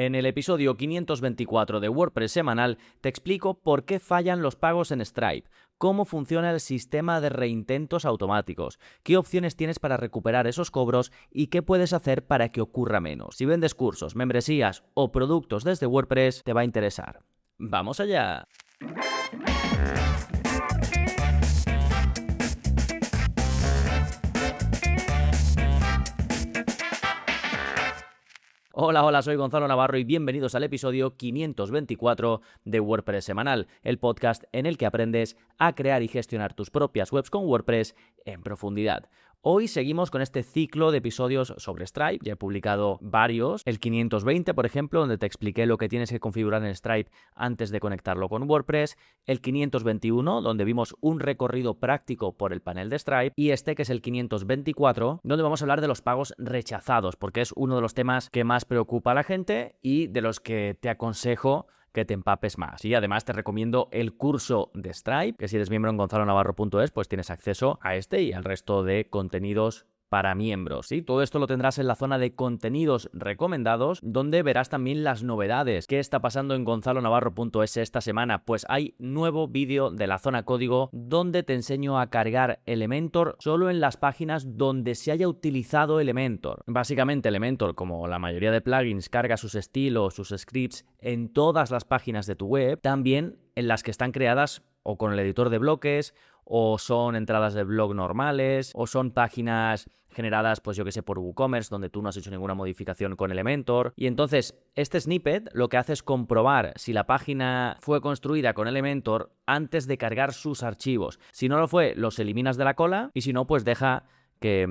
En el episodio 524 de WordPress semanal te explico por qué fallan los pagos en Stripe, cómo funciona el sistema de reintentos automáticos, qué opciones tienes para recuperar esos cobros y qué puedes hacer para que ocurra menos. Si vendes cursos, membresías o productos desde WordPress, te va a interesar. ¡Vamos allá! Hola, soy Gonzalo Navarro y bienvenidos al episodio 524 de WordPress semanal, el podcast en el que aprendes a crear y gestionar tus propias webs con WordPress en profundidad. Hoy seguimos con este ciclo de episodios sobre Stripe. Ya he publicado varios, el 520 por ejemplo, donde te expliqué lo que tienes que configurar en Stripe antes de conectarlo con WordPress, el 521 donde vimos un recorrido práctico por el panel de Stripe y este que es el 524 donde vamos a hablar de los pagos rechazados porque es uno de los temas que más preocupa a la gente y de los que te aconsejo que te empapes más. Y además te recomiendo el curso de Stripe, que si eres miembro en gonzalonavarro.es, pues tienes acceso a este y al resto de contenidos para miembros, ¿sí? Todo esto lo tendrás en la zona de contenidos recomendados, donde verás también las novedades. ¿Qué está pasando en gonzalonavarro.es esta semana? Pues hay nuevo vídeo de la zona código donde te enseño a cargar Elementor solo en las páginas donde se haya utilizado Elementor. Básicamente Elementor, como la mayoría de plugins, carga sus estilos, sus scripts en todas las páginas de tu web, también en las que están creadas o con el editor de bloques, o son entradas de blog normales, o son páginas generadas, pues yo que sé, por WooCommerce, donde tú no has hecho ninguna modificación con Elementor. Y entonces, este snippet lo que hace es comprobar si la página fue construida con Elementor antes de cargar sus archivos. Si no lo fue, los eliminas de la cola, y si no, pues deja que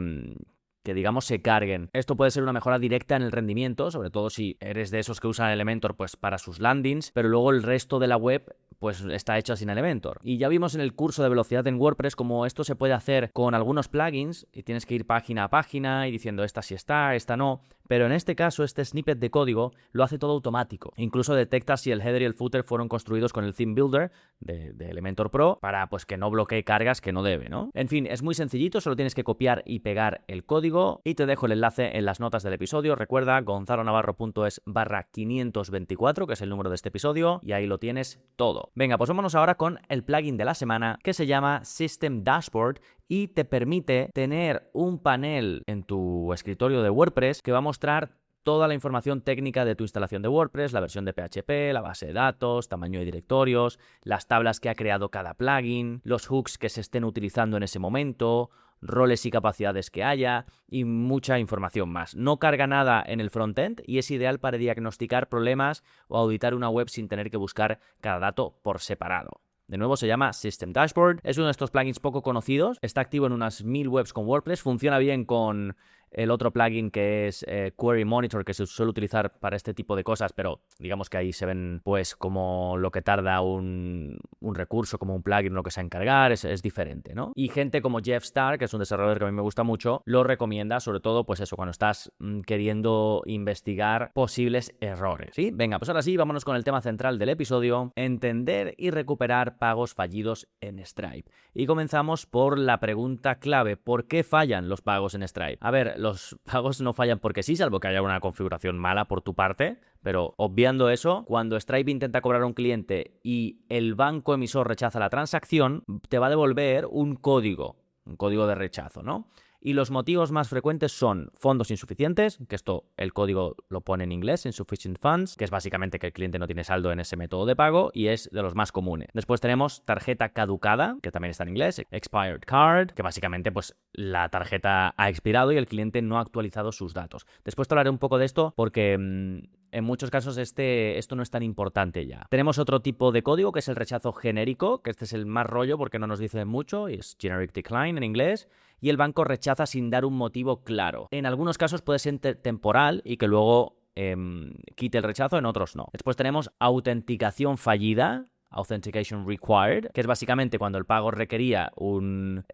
digamos se carguen. Esto puede ser una mejora directa en el rendimiento, sobre todo si eres de esos que usan Elementor pues para sus landings, pero luego el resto de la web pues está hecha sin Elementor. Y ya vimos en el curso de velocidad en WordPress cómo esto se puede hacer con algunos plugins y tienes que ir página a página y diciendo esta sí está, esta no. Pero en este caso, este snippet de código lo hace todo automático. Incluso detecta si el header y el footer fueron construidos con el Theme Builder de Elementor Pro para pues que no bloquee cargas que no debe, ¿no? En fin, es muy sencillito, solo tienes que copiar y pegar el código y te dejo el enlace en las notas del episodio. Recuerda gonzalonavarro.es/524, que es el número de este episodio, y ahí lo tienes todo. Venga, pues vámonos ahora con el plugin de la semana que se llama System Dashboard y te permite tener un panel en tu escritorio de WordPress que va a mostrar toda la información técnica de tu instalación de WordPress, la versión de PHP, la base de datos, tamaño de directorios, las tablas que ha creado cada plugin, los hooks que se estén utilizando en ese momento, roles y capacidades que haya y mucha información más. No carga nada en el frontend y es ideal para diagnosticar problemas o auditar una web sin tener que buscar cada dato por separado. De nuevo se llama System Dashboard, es uno de estos plugins poco conocidos, está activo en unas 1000 webs con WordPress, funciona bien con el otro plugin que es Query Monitor, que se suele utilizar para este tipo de cosas, pero digamos que ahí se ven pues como lo que tarda un recurso, como un plugin, lo que sea en cargar, es diferente, ¿no? Y gente como Jeff Starr, que es un desarrollador que a mí me gusta mucho, lo recomienda, sobre todo pues eso, cuando estás queriendo investigar posibles errores, ¿sí? Venga, pues ahora sí, vámonos con el tema central del episodio, entender y recuperar pagos fallidos en Stripe. Y comenzamos por la pregunta clave, ¿por qué fallan los pagos en Stripe? A ver, los pagos no fallan porque sí, salvo que haya una configuración mala por tu parte, pero obviando eso, cuando Stripe intenta cobrar a un cliente y el banco emisor rechaza la transacción, te va a devolver un código de rechazo, ¿no? Y los motivos más frecuentes son fondos insuficientes, que esto el código lo pone en inglés, insufficient funds, que es básicamente que el cliente no tiene saldo en ese método de pago y es de los más comunes. Después tenemos tarjeta caducada, que también está en inglés, expired card, que básicamente pues la tarjeta ha expirado y el cliente no ha actualizado sus datos. Después te hablaré un poco de esto porque en muchos casos esto no es tan importante ya. Tenemos otro tipo de código que es el rechazo genérico, que este es el más rollo porque no nos dice mucho y es generic decline en inglés. Y el banco rechaza sin dar un motivo claro. En algunos casos puede ser temporal y que luego quite el rechazo, en otros no. Después tenemos autenticación fallida, Authentication Required, que es básicamente cuando el pago requería un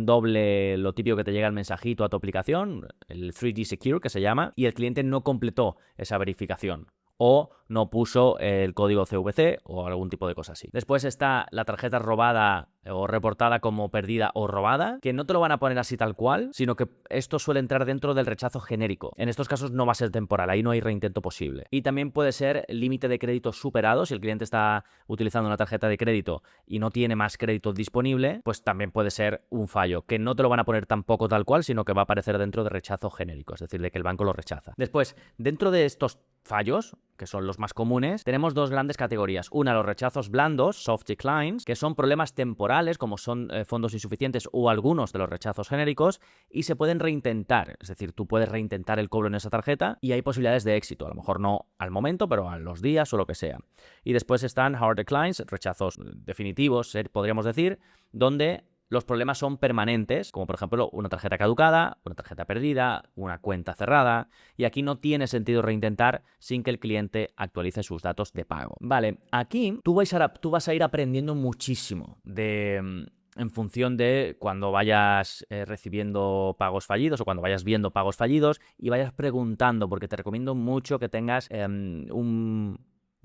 doble, lo típico que te llega el mensajito a tu aplicación, el 3D Secure que se llama, y el cliente no completó esa verificación. o no puso el código CVC o algún tipo de cosa así. Después está la tarjeta robada o reportada como perdida o robada, que no te lo van a poner así tal cual, sino que esto suele entrar dentro del rechazo genérico. En estos casos no va a ser temporal, ahí no hay reintento posible. Y también puede ser límite de crédito superado. Si el cliente está utilizando una tarjeta de crédito y no tiene más crédito disponible, pues también puede ser un fallo, que no te lo van a poner tampoco tal cual, sino que va a aparecer dentro de rechazo genérico, es decir, de que el banco lo rechaza. Después, dentro de estos fallos, que son los más comunes, tenemos dos grandes categorías. Una, los rechazos blandos, soft declines, que son problemas temporales, como son fondos insuficientes o algunos de los rechazos genéricos, y se pueden reintentar. Es decir, tú puedes reintentar el cobro en esa tarjeta y hay posibilidades de éxito. A lo mejor no al momento, pero a los días o lo que sea. Y después están hard declines, rechazos definitivos, podríamos decir, donde los problemas son permanentes, como por ejemplo una tarjeta caducada, una tarjeta perdida, una cuenta cerrada, y aquí no tiene sentido reintentar sin que el cliente actualice sus datos de pago. Vale, aquí tú vas a ir aprendiendo muchísimo en función de cuando vayas recibiendo pagos fallidos o cuando vayas viendo pagos fallidos y vayas preguntando, porque te recomiendo mucho que tengas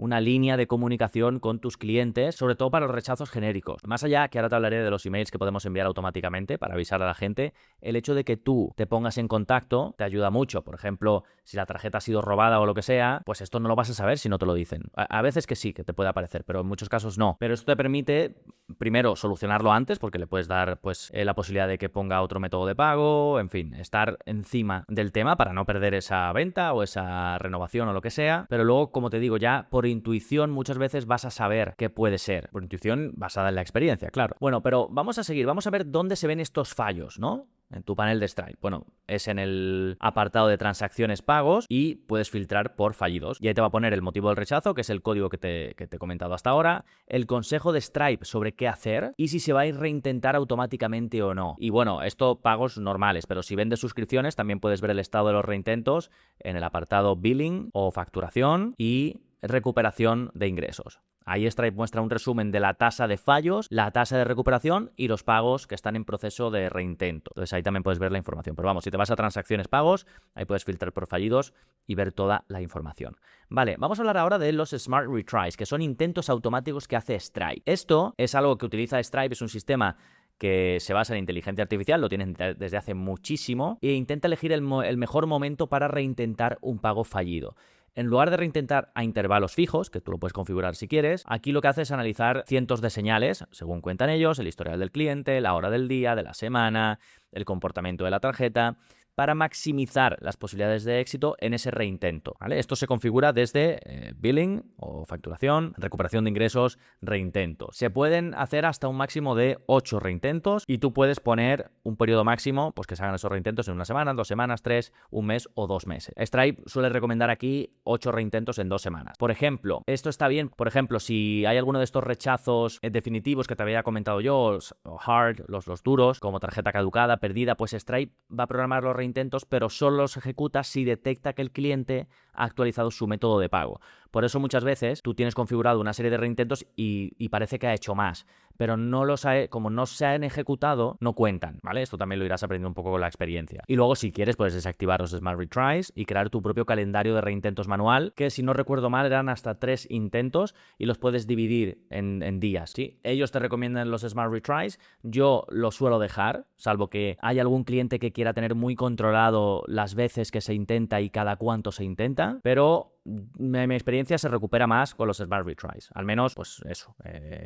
una línea de comunicación con tus clientes, sobre todo para los rechazos genéricos. Más allá, que ahora te hablaré de los emails que podemos enviar automáticamente para avisar a la gente, el hecho de que tú te pongas en contacto te ayuda mucho. Por ejemplo, si la tarjeta ha sido robada o lo que sea, pues esto no lo vas a saber si no te lo dicen. A veces que sí, que te puede aparecer, pero en muchos casos no. Pero esto te permite, primero, solucionarlo antes, porque le puedes dar pues la posibilidad de que ponga otro método de pago, en fin, estar encima del tema para no perder esa venta o esa renovación o lo que sea. Pero luego, como te digo, ya por intuición muchas veces vas a saber qué puede ser. Por intuición basada en la experiencia, claro. Bueno, pero vamos a seguir. Vamos a ver dónde se ven estos fallos, ¿no? En tu panel de Stripe. Bueno, es en el apartado de transacciones pagos y puedes filtrar por fallidos. Y ahí te va a poner el motivo del rechazo, que es el código que te he comentado hasta ahora, el consejo de Stripe sobre qué hacer y si se va a ir reintentar automáticamente o no. Y bueno, esto pagos normales, pero si vendes suscripciones también puedes ver el estado de los reintentos en el apartado billing o facturación y recuperación de ingresos. Ahí Stripe muestra un resumen de la tasa de fallos, la tasa de recuperación y los pagos que están en proceso de reintento. Entonces ahí también puedes ver la información. Pero vamos, si te vas a transacciones pagos, ahí puedes filtrar por fallidos y ver toda la información. Vale, vamos a hablar ahora de los Smart Retries, que son intentos automáticos que hace Stripe. Esto es algo que utiliza Stripe, es un sistema que se basa en inteligencia artificial, lo tienen desde hace muchísimo, e intenta elegir el mejor momento para reintentar un pago fallido. En lugar de reintentar a intervalos fijos, que tú lo puedes configurar si quieres, aquí lo que hace es analizar cientos de señales, según cuentan ellos, el historial del cliente, la hora del día, de la semana, el comportamiento de la tarjeta, para maximizar las posibilidades de éxito en ese reintento, ¿vale? Esto se configura desde billing o facturación, recuperación de ingresos, reintento. Se pueden hacer hasta un máximo de 8 reintentos y tú puedes poner un periodo máximo, pues que se hagan esos reintentos en una semana, 2 semanas, 3, un mes o 2 meses. Stripe suele recomendar aquí 8 reintentos en 2 semanas. Por ejemplo, esto está bien, por ejemplo, si hay alguno de estos rechazos definitivos que te había comentado yo, o hard, los duros, como tarjeta caducada, perdida, pues Stripe va a programar los reintentos, pero solo los ejecuta si detecta que el cliente ha actualizado su método de pago. Por eso muchas veces tú tienes configurado una serie de reintentos y parece que ha hecho más, pero como no se han ejecutado, no cuentan, ¿vale? Esto también lo irás aprendiendo un poco con la experiencia. Y luego, si quieres, puedes desactivar los Smart Retries y crear tu propio calendario de reintentos manual, que si no recuerdo mal eran hasta 3 intentos y los puedes dividir en días, ¿sí? Ellos te recomiendan los Smart Retries, yo los suelo dejar, salvo que haya algún cliente que quiera tener muy controlado las veces que se intenta y cada cuánto se intenta, pero en mi experiencia se recupera más con los Smart Retries. Al menos, pues eso,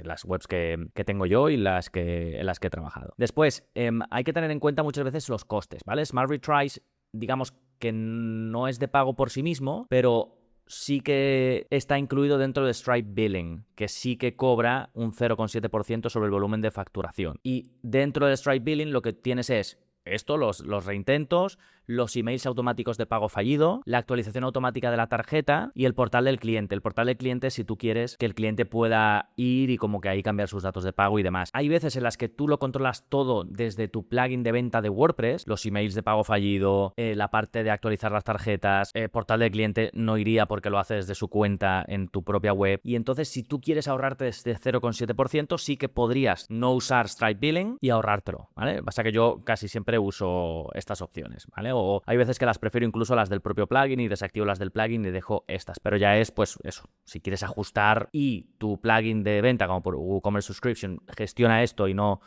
las webs que tengo yo y en las que he trabajado. Después, hay que tener en cuenta muchas veces los costes, ¿vale? Smart Retries, digamos que no es de pago por sí mismo, pero sí que está incluido dentro de Stripe Billing, que sí que cobra un 0,7% sobre el volumen de facturación. Y dentro de Stripe Billing lo que tienes es esto, los reintentos, los emails automáticos de pago fallido, la actualización automática de la tarjeta y el portal del cliente. El portal del cliente si tú quieres que el cliente pueda ir y como que ahí cambiar sus datos de pago y demás. Hay veces en las que tú lo controlas todo desde tu plugin de venta de WordPress, los emails de pago fallido, la parte de actualizar las tarjetas, portal del cliente no iría porque lo haces desde su cuenta en tu propia web. Y entonces si tú quieres ahorrarte este 0,7% sí que podrías no usar Stripe Billing y ahorrártelo, ¿vale? Pasa que yo casi siempre uso estas opciones, ¿vale? O hay veces que las prefiero incluso las del propio plugin y desactivo las del plugin y dejo estas. Pero ya es, pues eso, si quieres ajustar y tu plugin de venta, como por WooCommerce Subscription, gestiona esto y no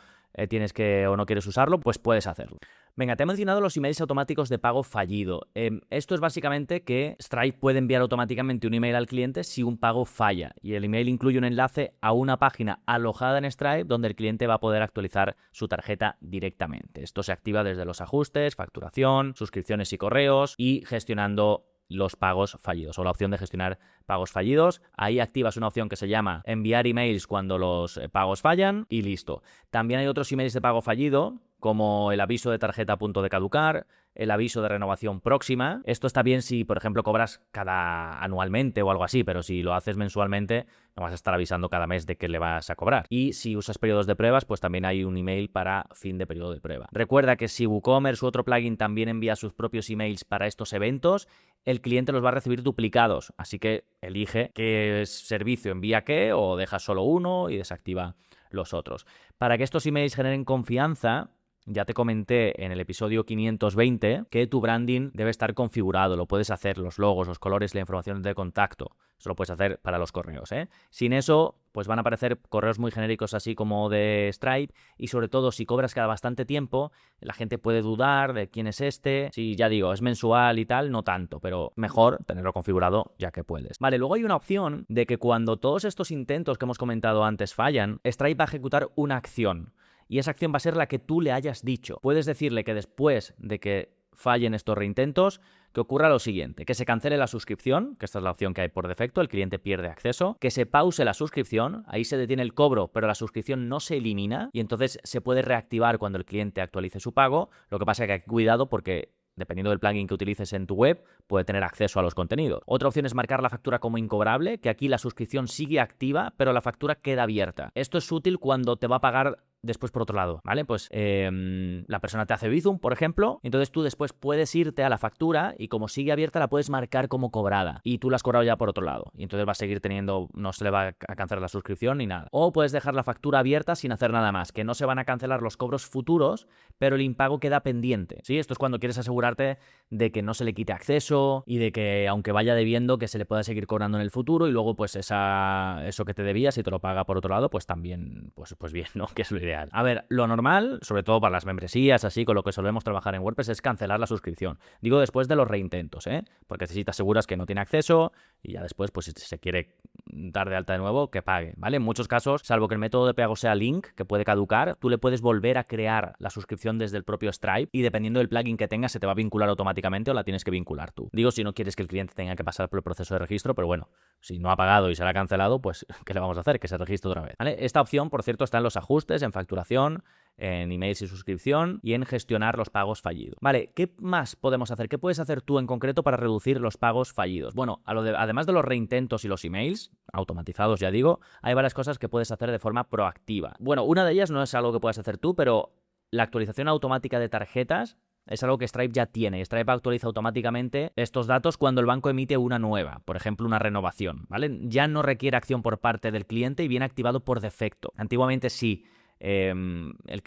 tienes que o no quieres usarlo, pues puedes hacerlo. Venga, te he mencionado los emails automáticos de pago fallido. Esto es básicamente que Stripe puede enviar automáticamente un email al cliente si un pago falla. Y el email incluye un enlace a una página alojada en Stripe donde el cliente va a poder actualizar su tarjeta directamente. Esto se activa desde los ajustes, facturación, suscripciones y correos y gestionando los pagos fallidos o la opción de gestionar pagos fallidos. Ahí activas una opción que se llama enviar emails cuando los pagos fallan y listo. También hay otros emails de pago fallido como el aviso de tarjeta a punto de caducar, el aviso de renovación próxima. Esto está bien si, por ejemplo, cobras anualmente o algo así, pero si lo haces mensualmente, no vas a estar avisando cada mes de que le vas a cobrar. Y si usas periodos de pruebas, pues también hay un email para fin de periodo de prueba. Recuerda que si WooCommerce u otro plugin también envía sus propios emails para estos eventos, el cliente los va a recibir duplicados. Así que elige qué servicio envía qué o deja solo uno y desactiva los otros. Para que estos emails generen confianza, ya te comenté en el episodio 520 que tu branding debe estar configurado. Lo puedes hacer, los logos, los colores, la información de contacto. Eso lo puedes hacer para los correos, ¿eh? Sin eso, pues van a aparecer correos muy genéricos así como de Stripe y sobre todo si cobras cada bastante tiempo, la gente puede dudar de quién es este. Si ya digo, es mensual y tal, no tanto, pero mejor tenerlo configurado ya que puedes. Vale, luego hay una opción de que cuando todos estos intentos que hemos comentado antes fallan, Stripe va a ejecutar una acción. Y esa acción va a ser la que tú le hayas dicho. Puedes decirle que después de que fallen estos reintentos, que ocurra lo siguiente, que se cancele la suscripción, que esta es la opción que hay por defecto, el cliente pierde acceso, que se pause la suscripción, ahí se detiene el cobro, pero la suscripción no se elimina y entonces se puede reactivar cuando el cliente actualice su pago. Lo que pasa es que hay cuidado porque dependiendo del plugin que utilices en tu web, puede tener acceso a los contenidos. Otra opción es marcar la factura como incobrable, que aquí la suscripción sigue activa, pero la factura queda abierta. Esto es útil cuando te va a pagar después por otro lado, ¿vale? Pues la persona te hace Bizum, por ejemplo, entonces tú después puedes irte a la factura y como sigue abierta la puedes marcar como cobrada y tú la has cobrado ya por otro lado y entonces va a seguir teniendo, no se le va a cancelar la suscripción ni nada. O puedes dejar la factura abierta sin hacer nada más, que no se van a cancelar los cobros futuros, pero el impago queda pendiente, ¿sí? Esto es cuando quieres asegurarte de que no se le quite acceso y de que aunque vaya debiendo que se le pueda seguir cobrando en el futuro y luego pues eso que te debía, si te lo paga por otro lado, pues también, pues bien, ¿no? Que es lo ideal. A ver, lo normal, sobre todo para las membresías, así con lo que solemos trabajar en WordPress, es cancelar la suscripción. Digo después de los reintentos, ¿eh? Porque si te aseguras que no tiene acceso y ya después, pues si se quiere dar de alta de nuevo, que pague, ¿vale? En muchos casos, salvo que el método de pago sea link, que puede caducar, tú le puedes volver a crear la suscripción desde el propio Stripe y dependiendo del plugin que tengas, se te va a vincular automáticamente o la tienes que vincular tú. Digo si no quieres que el cliente tenga que pasar por el proceso de registro, pero bueno, si no ha pagado y se le ha cancelado, pues ¿qué le vamos a hacer? Que se registre otra vez, ¿vale? Esta opción, por cierto, está en los ajustes, en facturación, en emails y suscripción y en gestionar los pagos fallidos. Vale, ¿qué más podemos hacer? ¿Qué puedes hacer tú en concreto para reducir los pagos fallidos? Bueno, además de los reintentos y los emails, automatizados ya digo, hay varias cosas que puedes hacer de forma proactiva. Bueno, una de ellas no es algo que puedas hacer tú, pero la actualización automática de tarjetas es algo que Stripe ya tiene. Stripe actualiza automáticamente estos datos cuando el banco emite una nueva, por ejemplo, una renovación, ¿vale? Ya no requiere acción por parte del cliente y viene activado por defecto. Antiguamente sí,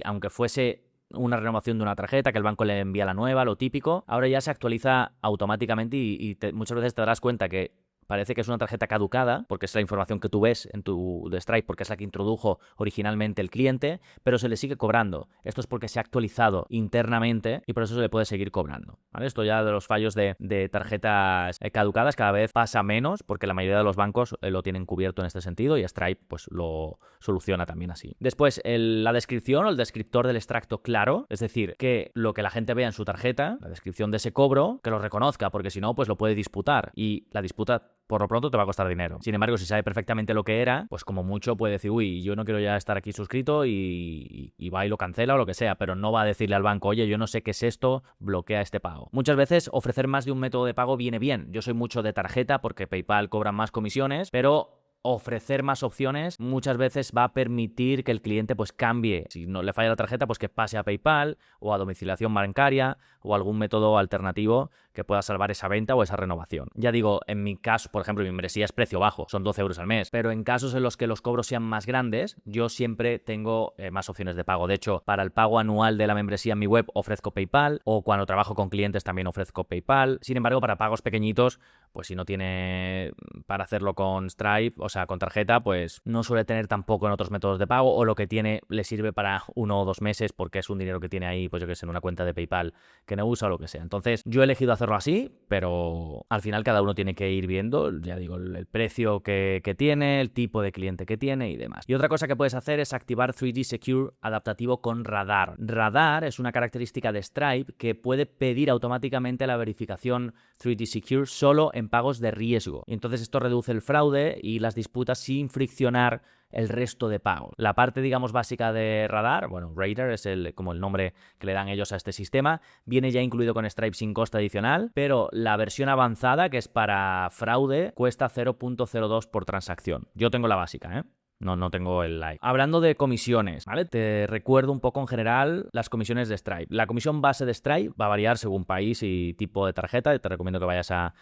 aunque fuese una renovación de una tarjeta, que el banco le envía la nueva, lo típico, ahora ya se actualiza automáticamente y muchas veces te darás cuenta que parece que es una tarjeta caducada, porque es la información que tú ves en tu de Stripe, porque es la que introdujo originalmente el cliente, pero se le sigue cobrando. Esto es porque se ha actualizado internamente y por eso se le puede seguir cobrando, ¿vale? Esto ya de los fallos de tarjetas caducadas cada vez pasa menos, porque la mayoría de los bancos lo tienen cubierto en este sentido y Stripe pues lo soluciona también así. Después, la descripción o el descriptor del extracto claro, es decir, que lo que la gente vea en su tarjeta, la descripción de ese cobro, que lo reconozca, porque si no, pues lo puede disputar y la disputa por lo pronto te va a costar dinero. Sin embargo, si sabe perfectamente lo que era, pues como mucho puede decir, uy, yo no quiero ya estar aquí suscrito y va y lo cancela o lo que sea, pero no va a decirle al banco, oye, yo no sé qué es esto, bloquea este pago. Muchas veces ofrecer más de un método de pago viene bien. Yo soy mucho de tarjeta porque PayPal cobra más comisiones, pero ofrecer más opciones muchas veces va a permitir que el cliente pues cambie. Si no le falla la tarjeta, pues que pase a PayPal o a domiciliación bancaria o algún método alternativo que pueda salvar esa venta o esa renovación. Ya digo, en mi caso, por ejemplo, mi membresía es precio bajo, son 12 euros al mes, pero en casos en los que los cobros sean más grandes, yo siempre tengo más opciones de pago. De hecho, para el pago anual de la membresía en mi web ofrezco PayPal, o cuando trabajo con clientes también ofrezco PayPal. Sin embargo, para pagos pequeñitos, pues si no tiene para hacerlo con Stripe, o sea, con tarjeta, pues no suele tener tampoco en otros métodos de pago, o lo que tiene le sirve para 1 o 2 meses porque es un dinero que tiene ahí, pues yo que sé, en una cuenta de PayPal que no usa o lo que sea. Entonces, yo he elegido hacerlo así, pero al final cada uno tiene que ir viendo, ya digo, el precio que tiene, el tipo de cliente que tiene y demás. Y otra cosa que puedes hacer es activar 3D Secure adaptativo con Radar. Radar es una característica de Stripe que puede pedir automáticamente la verificación 3D Secure solo en pagos de riesgo. Y entonces esto reduce el fraude y las disputas sin friccionar el resto de pagos. La parte, digamos, básica de Radar, bueno, Radar es como el nombre que le dan ellos a este sistema, viene ya incluido con Stripe sin coste adicional, pero la versión avanzada, que es para fraude, cuesta 0.02 por transacción. Yo tengo la básica, ¿eh? No tengo el like. Hablando de comisiones, ¿vale? Te recuerdo un poco en general las comisiones de Stripe. La comisión base de Stripe va a variar según país y tipo de tarjeta. Te recomiendo que vayas a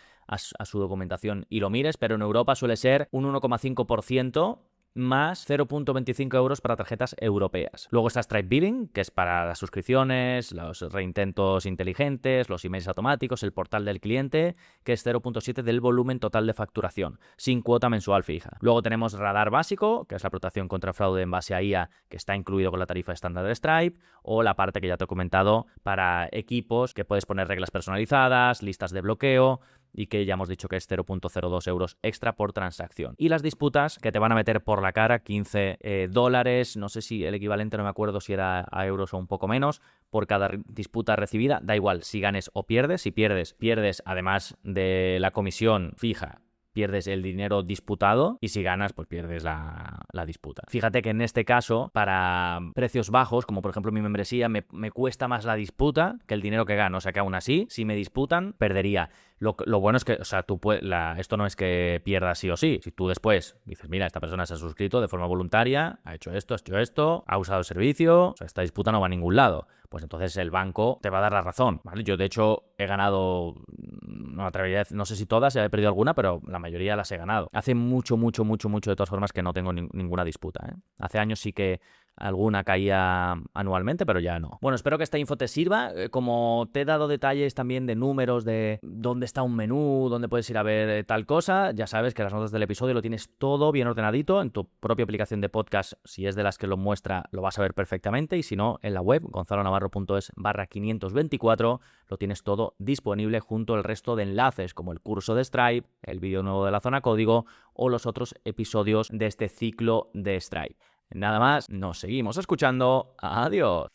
su documentación y lo mires, pero en Europa suele ser un 1,5% más 0.25 euros para tarjetas europeas. Luego está Stripe Billing, que es para las suscripciones, los reintentos inteligentes, los emails automáticos, el portal del cliente, que es 0.7 del volumen total de facturación, sin cuota mensual fija. Luego tenemos Radar básico, que es la protección contra fraude en base a IA, que está incluido con la tarifa estándar de Stripe, o la parte que ya te he comentado para equipos, que puedes poner reglas personalizadas, listas de bloqueo, y que ya hemos dicho que es 0.02 euros extra por transacción. Y las disputas que te van a meter por la cara, 15 dólares, no sé si el equivalente, no me acuerdo si era a euros o un poco menos, por cada disputa recibida. Da igual si ganes o pierdes. Si pierdes, además de la comisión fija, pierdes el dinero disputado, y si ganas, pues pierdes la disputa. Fíjate que en este caso, para precios bajos, como por ejemplo mi membresía, me cuesta más la disputa que el dinero que gano. O sea que aún así, si me disputan, perdería. Lo bueno es que, o sea, esto no es que pierdas sí o sí. Si tú después dices, mira, esta persona se ha suscrito de forma voluntaria, ha hecho esto, ha usado el servicio, o sea, esta disputa no va a ningún lado, pues entonces el banco te va a dar la razón, ¿vale? Yo, de hecho, he ganado, no sé si todas, ya he perdido alguna, pero la mayoría las he ganado. Hace mucho, de todas formas, que no tengo ninguna disputa, ¿eh? Hace años sí que alguna caía anualmente, pero ya no. Bueno, espero que esta info te sirva. Como te he dado detalles también de números, de dónde está un menú, dónde puedes ir a ver tal cosa, ya sabes que las notas del episodio lo tienes todo bien ordenadito en tu propia aplicación de podcast. Si es de las que lo muestra, lo vas a ver perfectamente, y si no, en la web gonzalonavarro.es/524 lo tienes todo disponible junto al resto de enlaces, como el curso de Stripe, el vídeo nuevo de la zona código o los otros episodios de este ciclo de Stripe. Nada más, nos seguimos escuchando. Adiós.